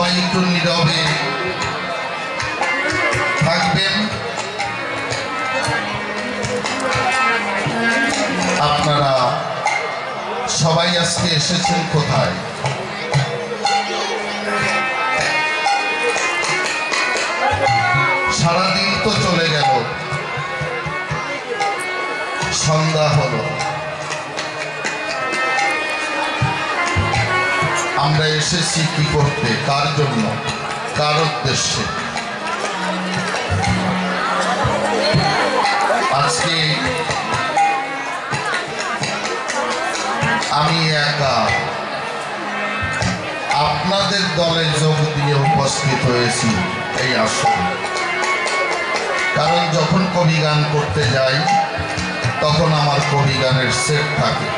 সবাই একটু নীরবে থাকবেন। আপনারা সবাই আজকে এসেছেন কোথায়? সারাদিন তো চলে গেল, সন্ধ্যা হলো, আমরা এসেছি কি করতে, কার জন্য, কার উদ্দেশ্যে? আজকে আমি একা আপনাদের দলে যোগ দিয়ে উপস্থিত হয়েছি এই আসরে। কারণ যখন কবি গান করতে যাই তখন আমার কবি গানের সেট থাকে,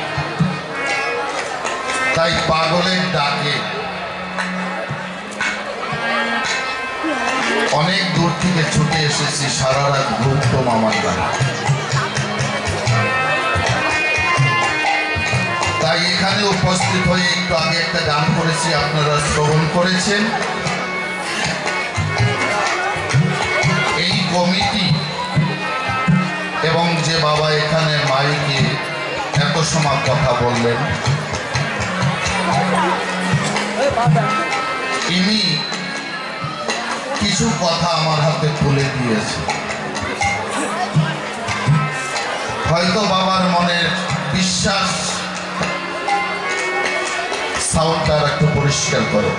তাই পাগলের ডাকে অনেক দূর থেকে ছুটে এসেছি, সারা রাত ঘুমতাম আমার গান। তাই এখানে উপস্থিত হয়ে একটু আগে একটা গান করেছি, আপনারা শ্রবণ করেছেন। এই কমিটি এবং যে বাবা এখানে মাইকে এত সময় কথা বললেন, ইনি কিছু কথা আমার হাতে তুলে দিয়েছে। হয়তো বাবার মনের বিশ্বাস, সাউন্ডটা একটু পরিষ্কার করো,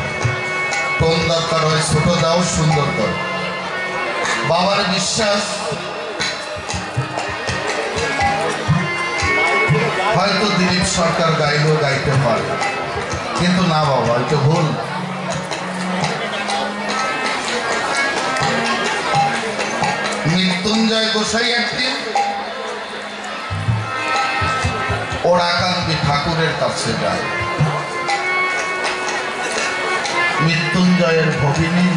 টোন দরকার হয় ছোট দাও, সুন্দর করো। বাবার বিশ্বাস হয়তো দিলীপ সরকার গাইলেও গাইতে পারে, কিন্তু না বাবা, এটা ভুল। মৃত্যুঞ্জয় গোসাই একদিন ওরাকান্দি ঠাকুরের কাছে যায়। মৃত্যুঞ্জয়ের ভগিনী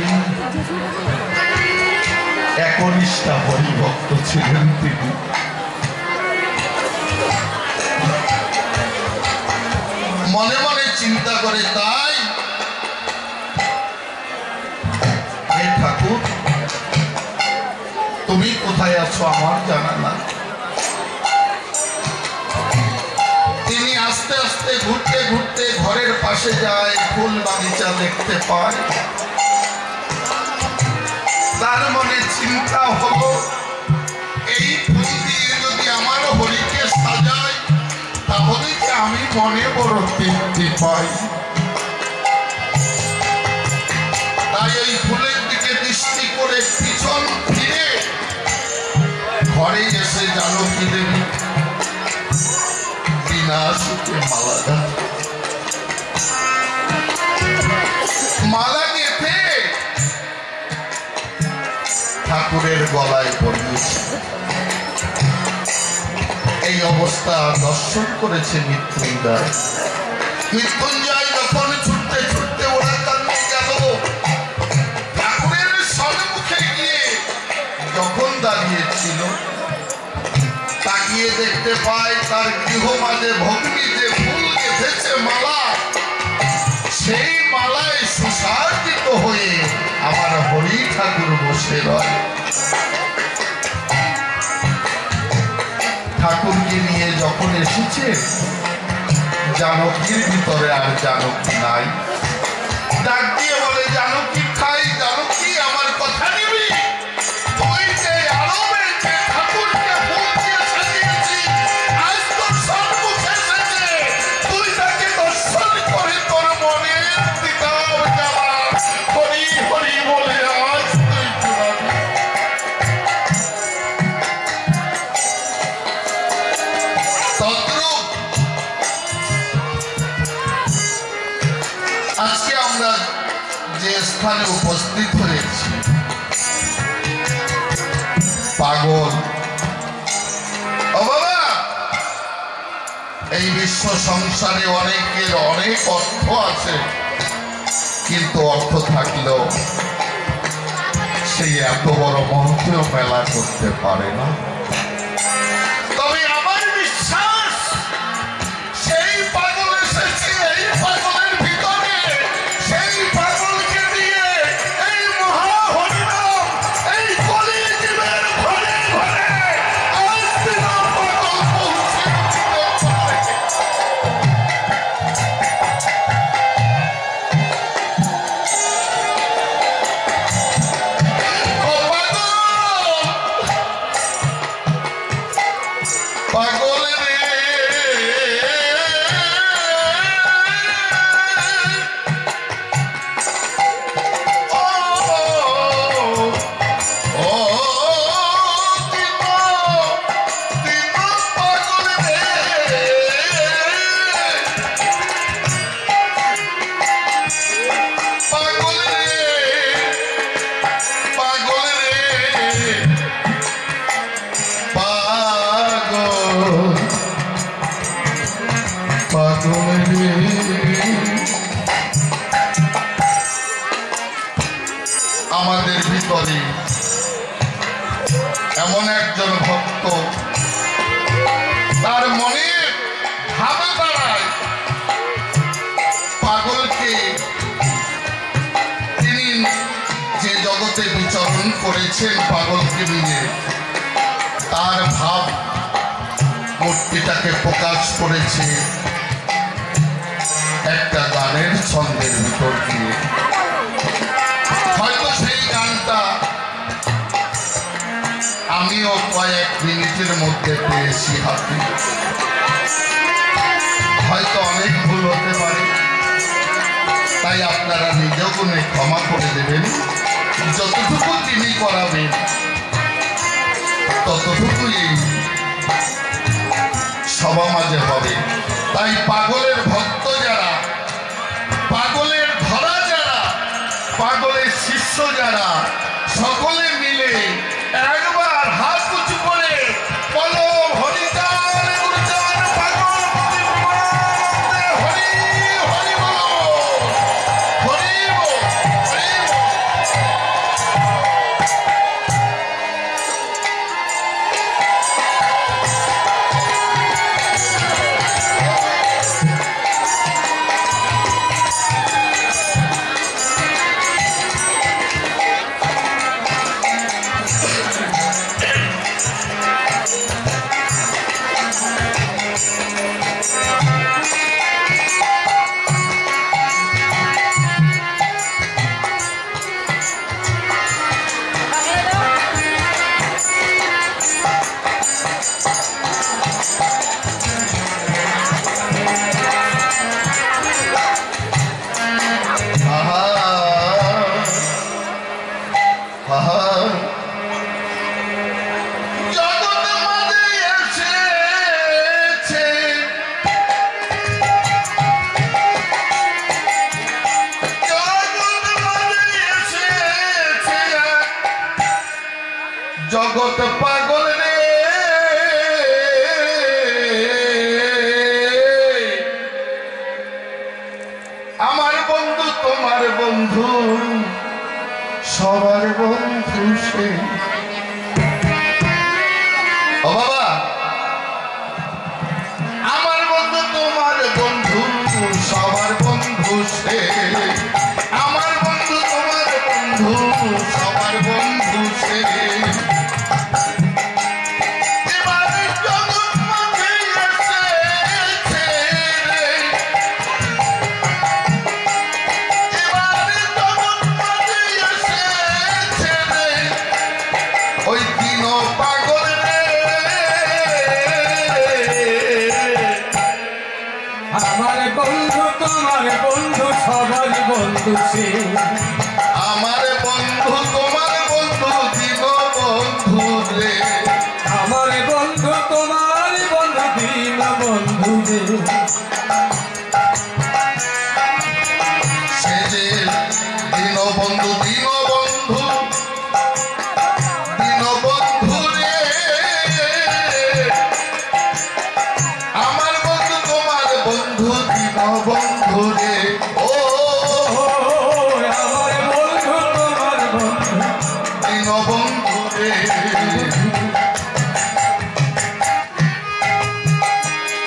একনিষ্ঠা হরিভক্ত ছিলেন তিনি। মনে মনে চিন্তা করে, তাই হে ঠাকুর, তুমি কোথায় আছো আমার জানা না। তিনি আস্তে আস্তে ঘুরতে ঘুরতে ঘরের পাশে যায়, ফুল বাগিচা দেখতে পায়। তার মনে চিন্তা হলো, এই ফুল দিয়ে যদি আমার হরিকে সাজায় তাহলে যে আমি মনে বড় তৃপ্তি পাই। তাই এই ফুলের দিকে দৃষ্টি করে পিছন ফিরে ঘরে এসে জানকী দেবী বিনা সুখে মালা গেঁথে ঠাকুরের গলায় পরিয়েছে। এই অবস্থা দর্শন করেছে মৃত্যুঞ্জয়। মৃত্যুঞ্জয় যখন ছুটতে ছুটতে ওরাকান্দি গেল, ঠাকুরের সম্মুখে গিয়ে যখন দাঁড়িয়েছিল, তাকিয়ে দেখতে পায় তার গৃহমাঝে ভগ্নী যে ফুল গেঁথেছে মালা, সেই মালায় সুসাজ্জিত হয়ে আমার হরি ঠাকুর বসে রয়। ঠাকুরকে নিয়ে যখন এসেছে, জানকীর ভিতরে আর জানকী নাই। ডাক দিয়ে বলে, জানকী খাই, জানকী আমার কথা নিবি? তুই যে আরবের যে ঠাকুরকে ফুল দিয়ে সাজিয়েছি, আজ তোর সম্মুখে এসেছে, তুই তাকে দর্শন করে তোর মনে দিতাম যাওয়া হরি হরি বলে আজ তুই চুরাবি। আজকে আমরা যে স্থানে উপস্থিত হয়েছি, পাগল ও বাবা, এই বিশ্ব সংসারে অনেকের অনেক অর্থ আছে, কিন্তু অর্থ থাকলেও সেই এত বড় মন্ত্রেও মেলা করতে পারে না। তবে আমার বিশ্বাস, সেই পাগল এসেছে, এই পাগলের ভিতরে সেই পাগলকে পাগল রে আমাদের ভিতরে এমন একজন ভক্ত তার মনে ভাবে দাঁড়ায় পাগলকে তিনি যে জগতে বিচরণ করেছেন পাগলকে নিয়ে তার ভাব মূর্তিটাকে প্রকাশ করেছে একটা গানের ছন্দের ভিতর দিয়ে। হয়তো সেই গানটা আমিও কয়েক মিনিটের মধ্যে পেয়েছি হাতে, হয়তো অনেক ভুল হতে পারে, তাই আপনারা নিজেও গুণে ক্ষমা করে দেবেন। যতটুকু তিনি করাবেন ততটুকুই এই সভা মাঝে হবে। তাই পাগলের ভক্ত যারা, পাগলের ধরা যারা, পাগলের শিষ্য যারা, সকলে মিলে একবার হাত উঁচু করে বলো হরিচাঁদ গুরুচাঁদ পাগল হরি হরি বলো হরি বল হরি বল। জগৎ পাগল রে আমার বন্ধু তোমার বন্ধু সবার বন্ধু সে। ও বাবা, আমার বন্ধু তোমার বন্ধু সবার বন্ধু সে, আমার বন্ধু তোমার বন্ধু সবার বন্ধু সে। আমার বন্ধু তোমার বন্ধু সবার বন্ধু সে, আমার বন্ধু তোমার বন্ধু দিন বন্ধু রে, আমার বন্ধু তোমার বন্ধু দিন বন্ধু রে। সে যে দিন বন্ধু দিন বন্ধু দিন বন্ধু রে, আমার বন্ধু তোমার বন্ধু দিন বন্ধু রে। ও আমার বন্ধু তোমার বন্ধু দিন বন্ধু রে।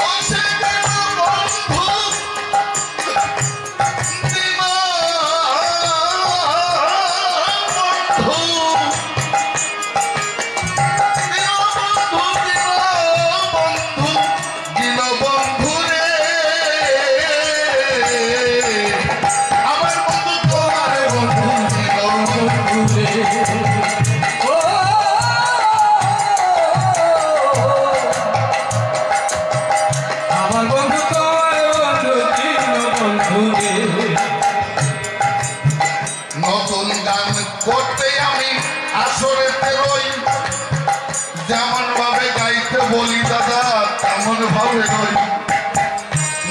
ও সে দিন বন্ধু দিন বন্ধু রে, আমার বন্ধু তোমার বন্ধু দিন বন্ধু রে। ও আমার বন্ধু তোমার বন্ধু দিন বন্ধু রে। নতুন গান করতে আমি আসরেতে রই, যেমন ভাবে গাইতে বলি দাদা তেমন ভাবে রই।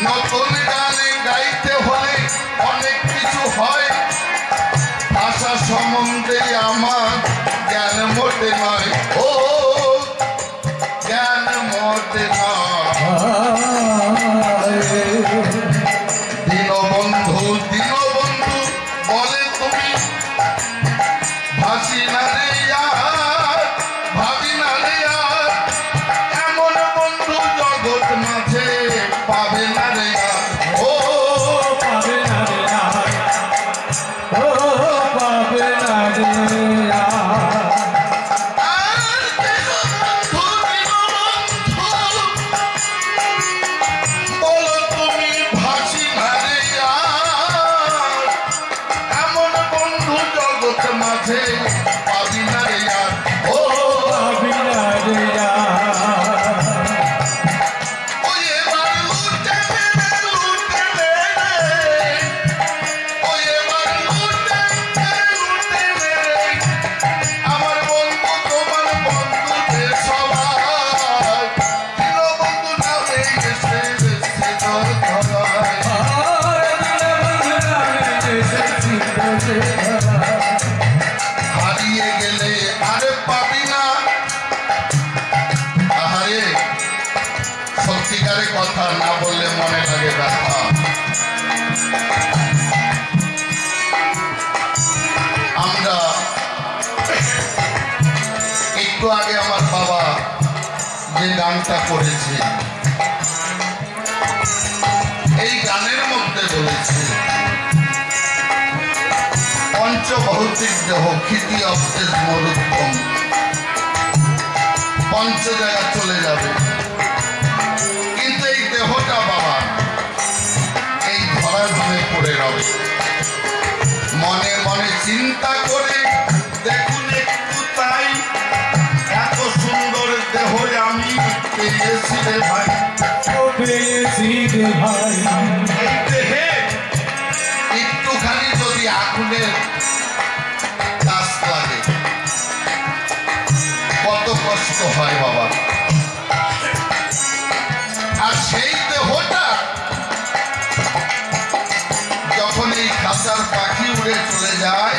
নতুন গানে গাইতে হলে অনেক কিছু হয়, ভাষা সম্বন্ধে আমার জ্ঞান মোটে নয়। ও জ্ঞান মোটে নয়। দীনবন্ধু দীনবন্ধু বলে তুমি ভাসি না রে আর ভাবি না রে আর এমন বন্ধু জগৎ মাঝে পাবে না রে আর ও পাবে না রে আর, ও পাবে না রে আর। পাবি না রে আর ও পাবি না রে আর। ওই এবার লুটে নে ওই এবার লুটে নে আমার বন্ধু তোমার বন্ধুদের সবাই দীনবন্ধু নামে এসে তোর ধরায় হারিয়ে গেলে আর পাবি না। আহারে সত্যিকারের কথা না বললে মনে লাগে ব্যথা। আমরা একটু আগে আমার বাবা যে গানটা করেছে এই গানের মধ্যে বলেছে পঞ্চভৌতিক দেহ খিতি অবদেশ মরুত্তম পঞ্চ জায়গা চলে যাবে, কিন্তু এই দেহটা বাবা এই ধরার ধামে পড়ে রবে। মনে মনে চিন্তা করে দেখুন একটু তাই এত সুন্দর দেহ আমি পেয়েছি রে ভাই, পেয়েছি রে ভাই। এই দেহে একটুখানি যদি আগুনের কাজ লাগে কত কষ্ট হয় বাবা। আর সেই দেহটা যখন এই খাঁচার পাখি উড়ে চলে যায়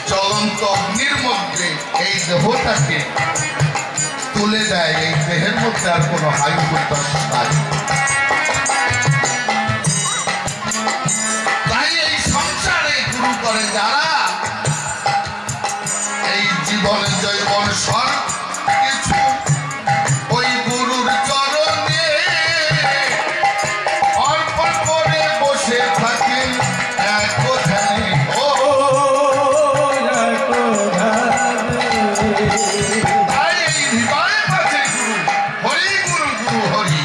জ্বলন্ত অগ্নির মধ্যে এই দেহটাকে তুলে দেয়, এই দেহের মধ্যে আর কোনো হায়ু বাতাস নাই। তাই এই সংসারে গুরু করে যারা এই জীবনে জৈবন সব কিছু ওই গুরুর চরণে অর্পণ করে বসে থাকে এক ধ্যানে। ও তাই এই হৃদয়ের মাঝে গুরু হরি গুরু গুরু হরি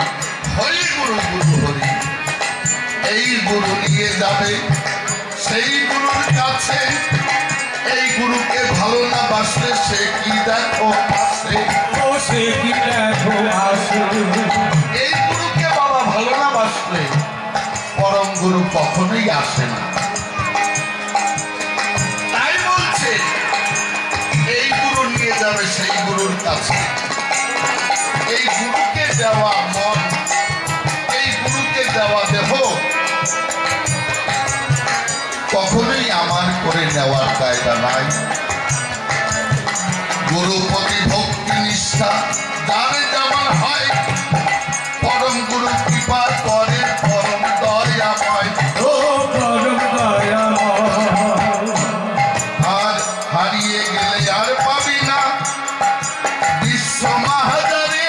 হরি গুরু গুরু হরি এই গুরু নিয়ে যাবে সেই গুরুর কাছে। এই গুরুকে ভালো না বাসলে সে কি দেখো আসে, ও সে কি দেখো আসে। এই গুরুকে বাবা ভালো না বাসলে পরম গুরু কখনোই আসে না। তাই বলছে এই গুরু নিয়ে যাবে সেই গুরুর কাছে। এই গুরুকে দেওয়া মন এই গুরুকে দেওয়া দেহ কখনোই আমার করে নেওয়ার কায়দা নাই। গুরু প্রতি ভক্তি নিষ্ঠা যার যেমন হয় পরম গুরু কৃপা করে পরম দয়াময়। ও পরম দয়াময়। আর হারিয়ে গেলে আর পাবি না বিশ্ব মাহাজারে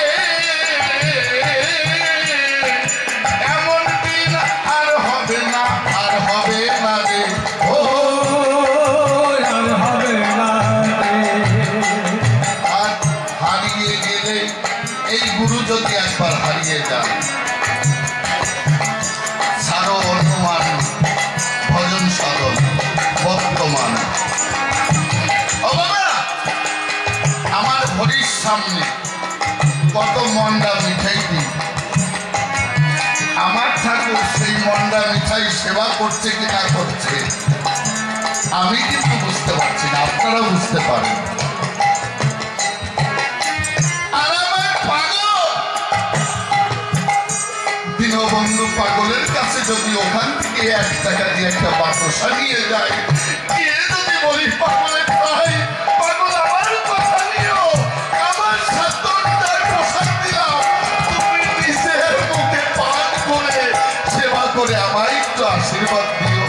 এমন দিন আর হবে না আর হবে না রে। ও আর হবে না রে। আর হারিয়ে গেলে এই গুরু যদি একবার হারিয়ে যায় সারো অনুমান ভজন সাধন বর্তমান। ও বাবা আমার হরির সামনে কত মন্ডা মিঠাই দিই, আমার ঠাকুর সেই মন্ডা মিঠাই সেবা করছে কি না করছে আমি কিন্তু বুঝতে পারছি না, আপনারা বুঝতে পারেন। আর আমার পাগল দীনবন্ধু পাগলের কাছে যদি ওখান থেকে 1 টাকা দিয়ে একটা বাতাসা নিয়ে যায়, গিয়ে যদি বলি পাগলের ভাই পাগল আমার কথা নিও আমার সাতটার পোশাক দিলাম তুমি নিচে করে আমায় একটু আশীর্বাদ দিও।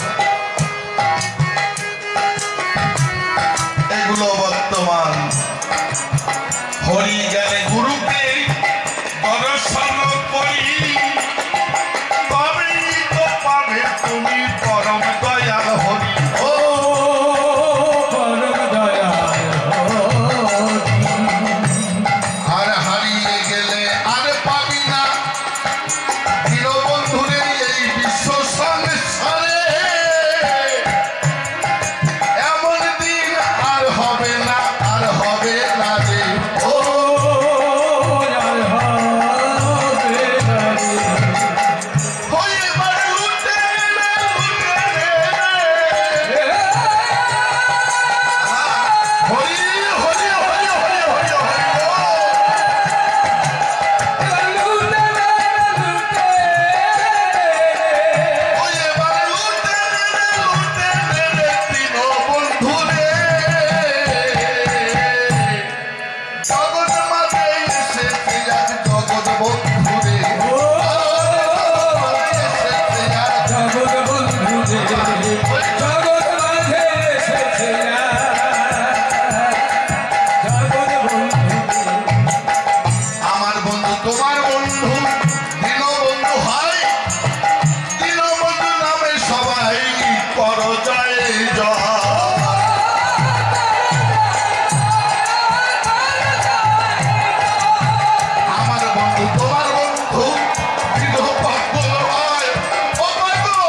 এগুলো বর্তমান হরি জ্ঞানে গুরুকে দর্শন করি, তবেই তো পাবে তুমি পরম দয়াল হরি। ও পরম দয়াল আর হারিয়ে গেলে আর পাবি না দীনবন্ধুরে এই বিশ্ব সংসারে, এমন দিন আর হবে না, আর হবে না রে। ও আর হবে না রে। হয়ে এবার লুটে রে, লুটে রে। হরি হরি হরি হরি হরি হরি লুটে রে, লুটে হয়ে এবার লুটে রে দীনবন্ধুরে। জগৎ মাঝে এসেছে আজ জগৎ বন্ধুরে। এসেছে আজ জগৎ বন্ধু রে, জগৎ মাঝে এসেছে জগৎ বন্ধু রে। আমার বন্ধু তোমার বন্ধু, দীনবন্ধু হয়। দীনবন্ধু নামে সবাই কর জয় জয়। আমার বন্ধু তোমার বন্ধু, দীনবন্ধু হয়। ও বন্ধু,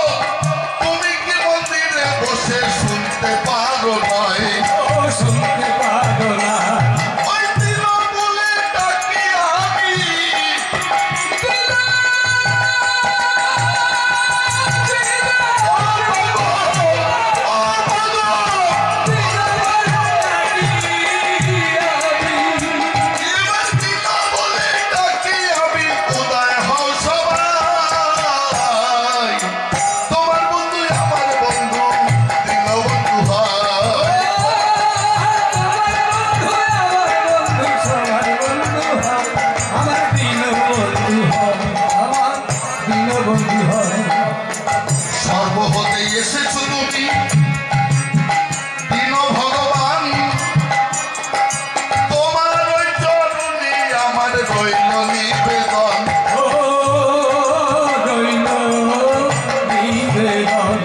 তুমি কি মন্দিরে বসে শুনতে পারো নয়? ও শুনতে পারো না, ওই তৃণমূলে ডাকি আমি, এবার তৃণমূলে ডাকি আমি, উদয় হও সবাই। তোমার বন্ধু আমার বন্ধু, দীনবন্ধু হয়। আমার দিন বন্ধু হয়, আমার দিন বন্ধু হয়। সর্ব হতে এসেছো তুমি দীন ভগবান, তোমার ওই চরণে আমার রইল নিবেদন। ও রইল নিবেদন,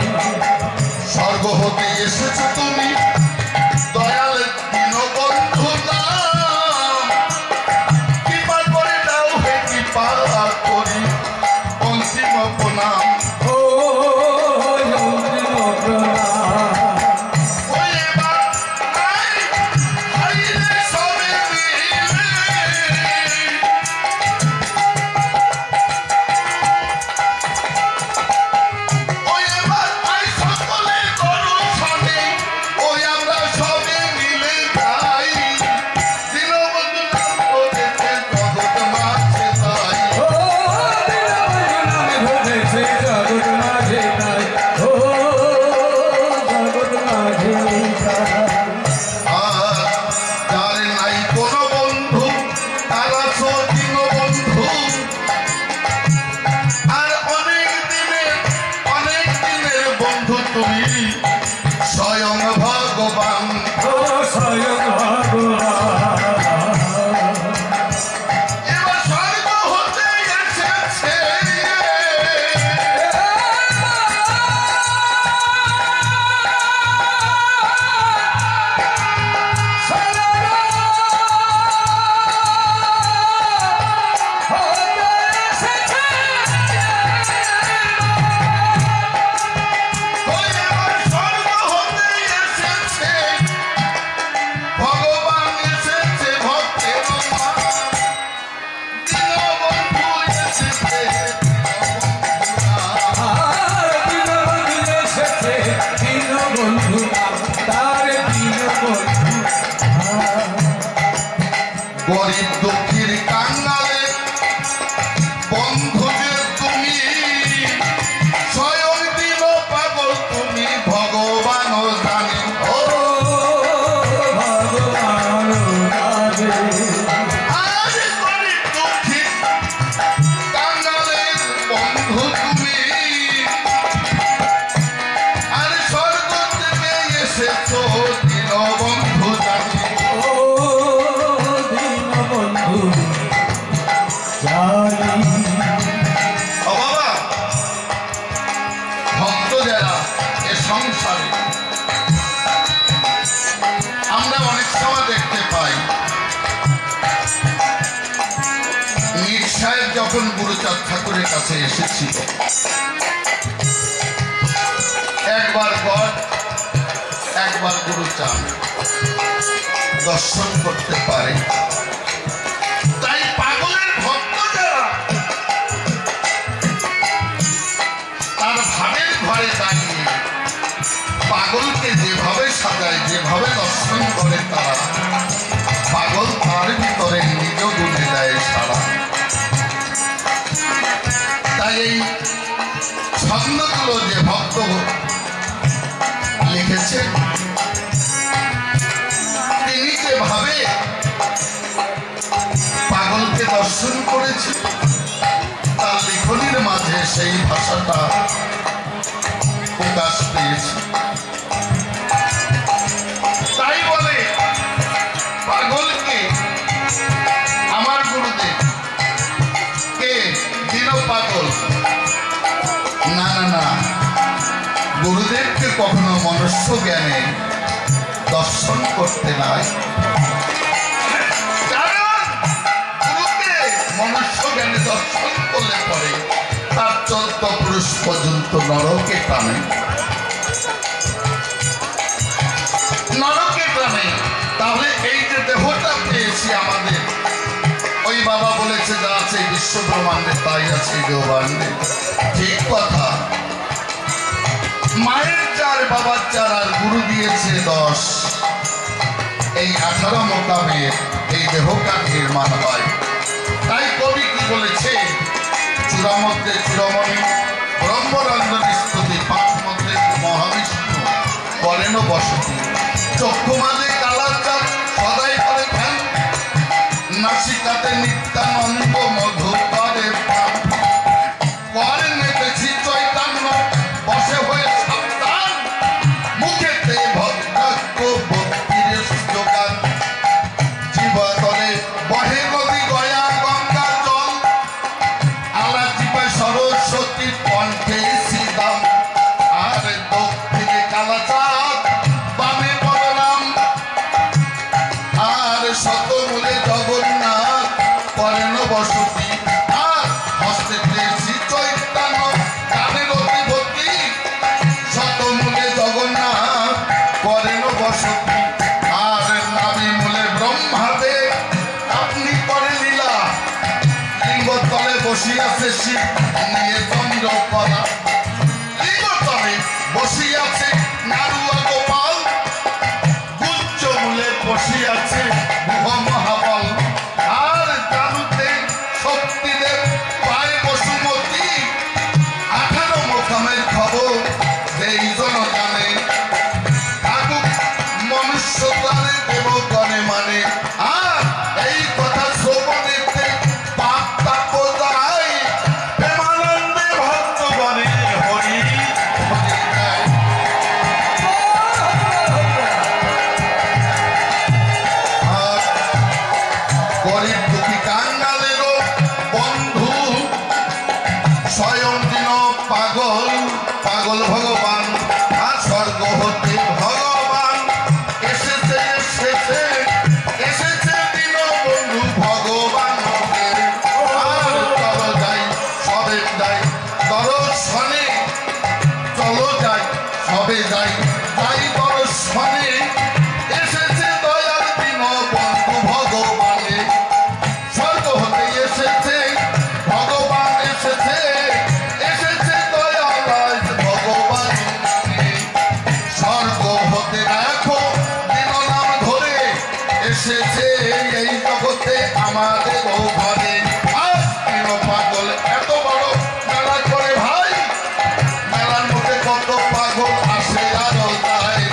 স্বর্গ হতে এসেছো তুমি দয়াল দীনবন্ধু নাম, কৃপা করে দাও হে কৃপা করি অন্তিম প্রণাম। ও অন্তিম প্রণাম। ওই এবার আই, হাইরে সবে মিলে। ওই এবার আই সকলের দর্শনে, ওই আমরা সবে মিলে যাই। দীনবন্ধু নাম করেছে জগৎ মাঝে তাই। ও দীনবন্ধু নামে ধরেছে জগৎ মাঝে তাই, ও জগৎ মাঝে তাই। আর যার নাই কোনো বন্ধু, তারা তো দীনবন্ধু। আর অনেক দিনের বন্ধু তুমি স্বয়ং ভগবান। ও স্বয়ং ভগবান। এবার স্বর্গ হতে এসেছে ওই এবার স্বর্গ হতে এসেছে ভগবান, এসেছে ভক্তের মা। দীনবন্ধু এসেছে দীনবন্ধু এসেছে, দীনবন্ধু তার দীনবন্ধু। গরিব দুঃখীর কাঙ্গালে বন্ধু যে তুমি, স্বয়ং দিন পাগল তুমি ভগবান জানি। ও ভগবান রাধে। আজ গরিব দুঃখী কাঙ্গালের বন্ধু তুমি, রবীন্দ্রনাথ ঠাকুরের কাছে এসেছিল। একবার গড একবার গুরুচান দর্শন করতে পারে। তাই পাগলের ভক্ত যারা তার ভাবের ঘরে দাঁড়িয়ে পাগলকে যেভাবে সাজায়, যেভাবে দর্শন করে, তারা পাগল তার ভিতরে নিজ গুণে দেয় সারা। তাই এই ছন্দগুলো যে ভক্ত লিখেছেন, তিনি যেভাবে পাগলকে দর্শন করেছেন, তার লিখনির মাঝে সেই ভাষাটা প্রকাশ পেয়েছে। তাই বলে পাগলকে আমার গুরুদেব কে দিল পাগল, না না না, গুরুদেবকে কখনো মনুষ্য জ্ঞানে দর্শন করতে নাই। কারণ গুরুকে মনুষ্য জ্ঞানে দর্শন করলে পরে তার 14 পুরুষ পর্যন্ত নরকে টানে, নরকে টানে। তাহলে এই যে দেহটা পেয়েছি আমাদের, ওই বাবা বলেছে যা আছে বিশ্ব ব্রহ্মাণ্ডে তাই আছে দেহবাণ্ডে। ঠিক কথা। মায়ের 4 বাবার 4 আর গুরু দিয়েছে 10। এই 18 মোকামে এই দেহটা নির্মাণ হয়। তাই কবি কি বলেছে, চূড়ামধ্যে চূড়ামণি ব্রহ্মরঞ্জন স্তুতি, পাঠ মধ্যে মহাবিষ্ণু করেন বসতি। চক্ষু মাঝে কালার চাঁদ সদাই করে ধ্যান, নাসিকাতে নিত্যানন্দ মধু করে প্রাণ। করে নেতেছি চৈতন্য বসে হয়ে সাবধান, মুখেতে ভদ্রাক্য ভক্তির যোগান। জীবতলে বহে নদী গয়া গঙ্গা জল, আলা চিপায় সরস্বতী কণ্ঠে শ্রীদাম। আর দক্ষিণে কালাচাঁদ বামে বলরাম, আর শতমূলে জগন্নাথ করেন বসতি। আর হস্তে শ্রী চৈতন্য কানের অধিপতি, শতমূলে জগন্নাথ করেন বসতি। আর নাভি মূলে ব্রহ্মাদেব আপনি করে লীলা, লিঙ্গতলে বসিয়াছে শিব নিয়ে চন্দ্রকলা। লিঙ্গতলে বসিয়াছে নারুয়া গোপাল, গুচ্ছ মূলে বসিয়াছে গুহ মহাবল। আর জানুতে শক্তিদেব পায় বসুমতী, 18 মোকামের খবর যেই জন জানে। থাকুক মনুষ্য প্রাণে দেবগণে মানে, আর এই কথা শ্রবণেতে পাপ তাপ যায়, প্রেমানন্দে ভক্তগণে হরি হরি যায়। আর গরিব দুঃখী কাঙ্গালেরও বন্ধু, স্বয়ং দিন পাগল পাগল ভগবান। আর স্বর্গ হতে ভগবান এসেছে এসেছে এসেছে দিন বন্ধু ভগবান। আর চলো যাই সবে যাই দর্শনে, চলো যাই সবে যাই যাই দর্শনে। এসেছে দয়ার দিন বন্ধু ভগবানে, স্বর্গ হতে এসেছে ভগবান এসেছে, এসেছে দয়াল ভগবান। স্বর্গ হতে দেখো দিন নাম ধরে, এসেছে এই জগতে আমাদের ঘরে। আজ দিন পাগল এত বড় মেলা করে ভাই, মেলার মধ্যে কত পাগল আসে আরো যায়।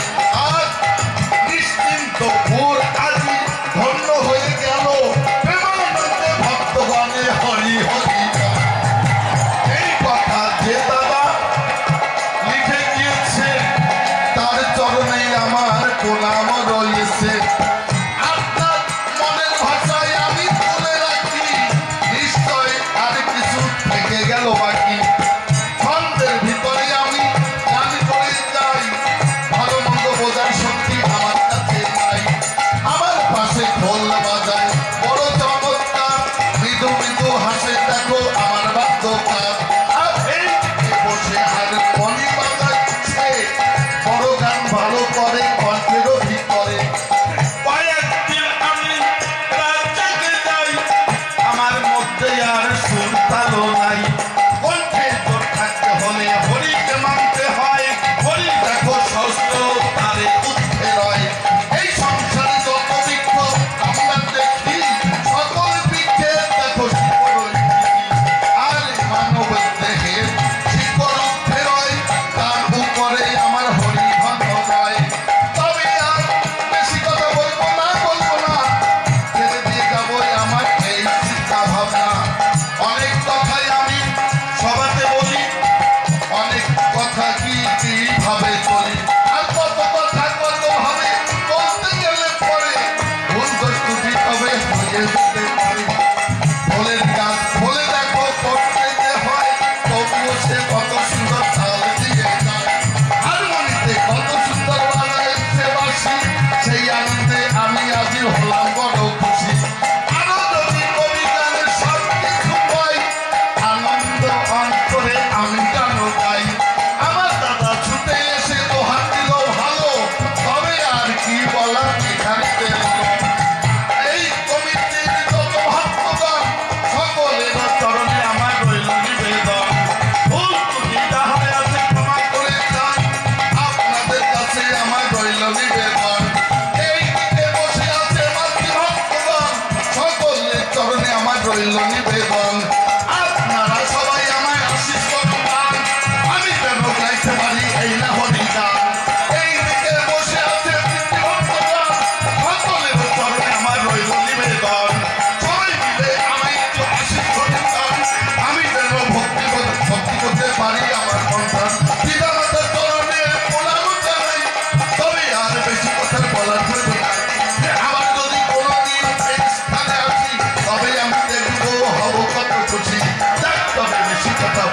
কথা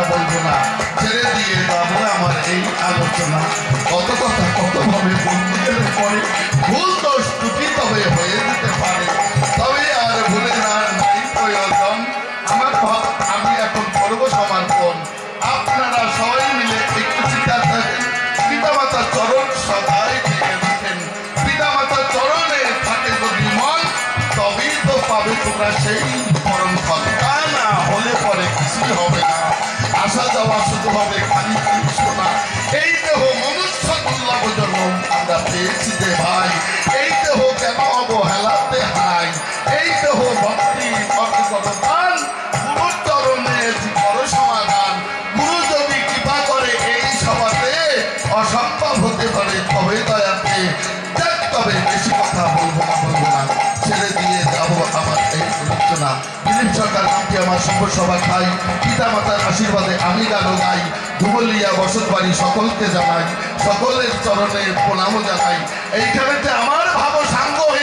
বলবো না ছেড়ে দিয়ে যাবো আমার এই আলোচনা। কত কথা কতভাবে বলতে গেলে পরে ভুল দোষ ত্রুটি তবে হয়ে যেতে পারে, তবে আর ভুলে না নাই প্রয়োজন। আমি এখন করবো সমর্পণ। আপনারা সবাই মিলে একটু চিন্তা থাকেন, পিতামাতার চরণ সদাই থেকে রাখেন। পিতামাতার চরণে থাকে যদি মন, তবেই তো পাবে তোমরা সেই পরম ফল। তা না হলে পরে কিছুই হবে না, আসা যাওয়া শুধু হবে খালি শোনা। এই দেহ মনুষ্য দুর্লভ জন্য আমরা পেয়েছি যে ভাই, এই দেহ কেন অবহেলাতে হারাই। এই দেহ ভক্তি অর্থগত দান, গুরুর চরণে বড় সমাধান। গুরু যদি কৃপা করে এই সভাতে, অসম্ভব হতে পারে তবে দয়াতে। দেখ তবে বেশি কথা বলবো না, ছেড়ে দিয়ে যাবো আমার এই আলোচনা। দিলীপ সরকার নামটি আমার শুভ সভা খাই, পিতা মাতার আশীর্বাদে আমি গানও গাই। ধুবলিয়া বসত বাড়ি সকলকে জানাই, সকলের চরণে প্রণাম জানাই। এইখানেতে আমার ভাব সাঙ্গ হয়ে